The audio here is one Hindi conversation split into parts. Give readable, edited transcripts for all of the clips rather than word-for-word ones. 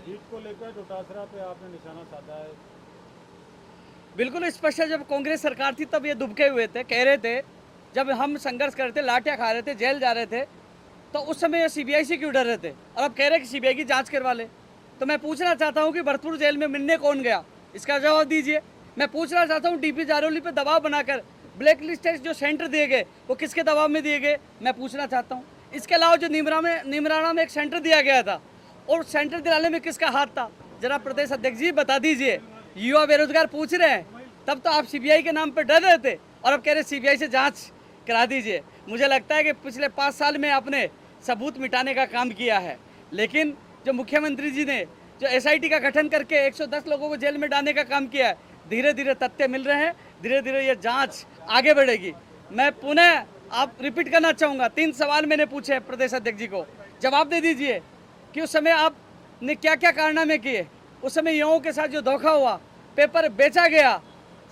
सीट को लेकर डोटासरा पे आपने निशाना साधा है। बिल्कुल स्पष्ट है, जब कांग्रेस सरकार थी तब ये दुबके हुए थे, कह रहे थे, जब हम संघर्ष कर रहे थे, लाठियां खा रहे थे, जेल जा रहे थे, तो उस समय ये सीबीआई से क्यों डर रहे थे, और अब कह रहे हैं कि सीबीआई की जांच करवा ले। तो मैं पूछना चाहता हूं कि भरतपुर जेल में मिलने कौन गया, इसका जवाब दीजिए। मैं पूछना चाहता हूं डीपी जारौली पे दबाव बनाकर ब्लैक लिस्ट जो सेंटर दिए गए वो किसके दबाव में दिए गए, मैं पूछना चाहता हूँ। इसके अलावा जो नीमराना में एक सेंटर दिया गया था, और सेंटर दिलाने में किसका हाथ था, जरा प्रदेश अध्यक्ष जी बता दीजिए। युवा बेरोजगार पूछ रहे हैं, तब तो आप सीबीआई के नाम पर डर रहे थे, और अब कह रहे सीबीआई से जांच करा दीजिए। मुझे लगता है कि पिछले 5 साल में आपने सबूत मिटाने का काम किया है, लेकिन जो मुख्यमंत्री जी ने जो एसआईटी का गठन करके 110 लोगों को जेल में डालने का काम किया है, धीरे धीरे तथ्य मिल रहे हैं, धीरे धीरे ये जांच आगे बढ़ेगी। मैं पुनः आप रिपीट करना चाहूँगा, 3 सवाल मैंने पूछे प्रदेश अध्यक्ष जी को, जवाब दे दीजिए कि उस समय आपने क्या क्या कारनामे किए, उस समय युवाओं के साथ जो धोखा हुआ, पेपर बेचा गया,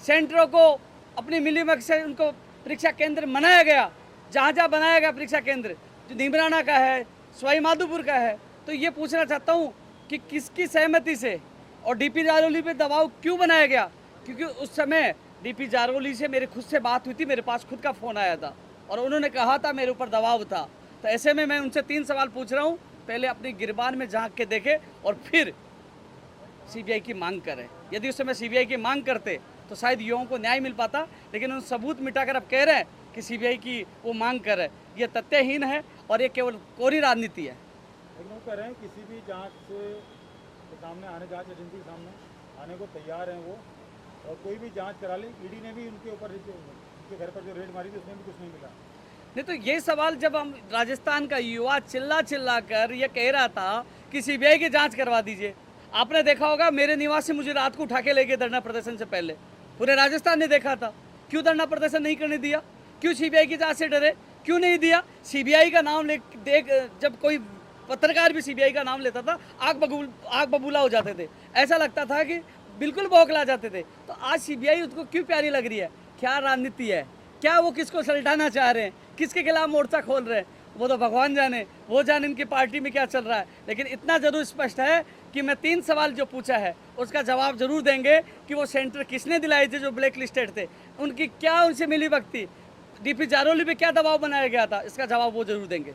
सेंटरों को अपनी मिलीभगत से उनको परीक्षा केंद्र बनाया गया, जहाँ जहाँ बनाया गया परीक्षा केंद्र, जो नीमराना का है, सवाई माधोपुर का है, तो ये पूछना चाहता हूँ कि किसकी सहमति से और डीपी जारौली पे दबाव क्यों बनाया गया, क्योंकि उस समय डीपी जारौली से मेरे खुद से बात हुई थी, मेरे पास खुद का फ़ोन आया था और उन्होंने कहा था मेरे ऊपर दबाव था। तो ऐसे में मैं उनसे 3 सवाल पूछ रहा हूँ, पहले अपनी गिरबान में झांक के देखे और फिर सीबीआई की मांग करें। यदि उस समय सीबीआई की मांग करते तो शायद युवाओं को न्याय मिल पाता, लेकिन उन सबूत मिटाकर अब कह रहे हैं कि सीबीआई की वो मांग करे, ये तथ्यहीन है और ये केवल कोरी राजनीति है। लेकिन वो कह रहे हैं किसी भी जांच के सामने आने, जांच एजेंसी के सामने आने को तैयार हैं वो, और कोई भी जांच करा ली। ईडी ने भी उनके ऊपर, उनके घर पर जो रेड मारी थी उसमें भी कुछ नहीं मिला। नहीं तो ये सवाल जब हम राजस्थान का युवा चिल्ला चिल्ला कर ये कह रहा था कि सीबीआई की जांच करवा दीजिए, आपने देखा होगा मेरे निवास से मुझे रात को उठा के ले गए धरना प्रदर्शन से पहले, पूरे राजस्थान ने देखा था। क्यों धरना प्रदर्शन नहीं करने दिया, क्यों सीबीआई की जांच से डरे, क्यों नहीं दिया। सीबीआई का नाम ले देख, जब कोई पत्रकार भी सीबीआई का नाम लेता था आग बबूला हो जाते थे, ऐसा लगता था कि बिल्कुल बौखला जाते थे। तो आज सीबीआई उसको क्यों प्यारी लग रही है, क्या राजनीति है, क्या वो किसको सलटाना चाह रहे हैं, किसके खिलाफ मोर्चा खोल रहे हैं, वो तो भगवान जाने, वो जाने इनकी पार्टी में क्या चल रहा है। लेकिन इतना जरूर स्पष्ट है कि मैं 3 सवाल जो पूछा है उसका जवाब जरूर देंगे कि वो सेंटर किसने दिलाए थे जो ब्लैक लिस्टेड थे, उनकी क्या उनसे मिली भगती, डीपी जारौली पे क्या दबाव बनाया गया था, इसका जवाब वो जरूर देंगे।